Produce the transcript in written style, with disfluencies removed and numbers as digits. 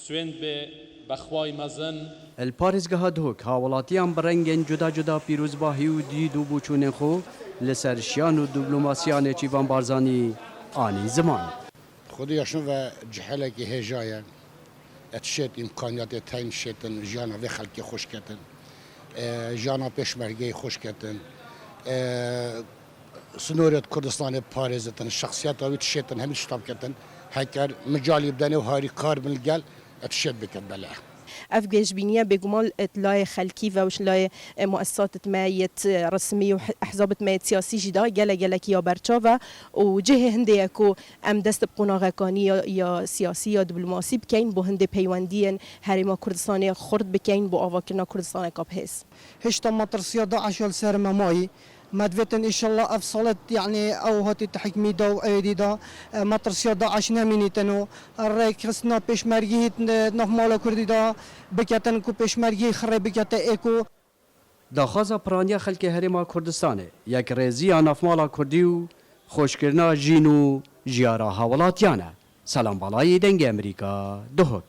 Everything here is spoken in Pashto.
سوێن بێ بەخوای مەزن الپارێزگەها دهۆک هاوڵاتیان بەڕەنگên جودا جودا پیرۆزباهی و دید و بووچوونên xwe li ser şiyan û dîplomasiyanê Çîvan Barzanî anî ziman. خودیاشون و جهلکی هجاین اتشت امکانیات تاین شتن جانا و خلکی خوش کردن جانا پشمرگی خوش کردن سنوریت کردستان پارێزتن شخصیت آوی تشتن همی شتاب کردن هکر مجالی بدنه و هاری کار بلگل اتشت بکرد بله اف جيشبينيه بجمال لاي خلكي وش لاي مؤسسات مايت رسميه واحزاب مايت سياسي جدا جلا كيا برشافا وجهه هندي اكو ام دست بقونا غكانيه يا سياسيه دبلوماسي بكين بو هندي بيواندين هرما كردستان خرد بكين بو اواكرنا كردستان كابهس هشتا مطرسيا داعش السر ماماي مدفتن ان شاء الله افصلت يعني او هاتي تحكمي دا وايدي دا مطرسيا داعش نامينيتنو الريك خصنا بيشمرجي نحمالا كردي دا بكتن كو بيشمرجي خري بكتا ايكو داخوازا پرانیا خلک هرما کردستانê yek rêziya navmala Kurdî û xweşkirina jîn û jiyara hawڵatiyan e. Selambalayê dengê Amerîka dihok.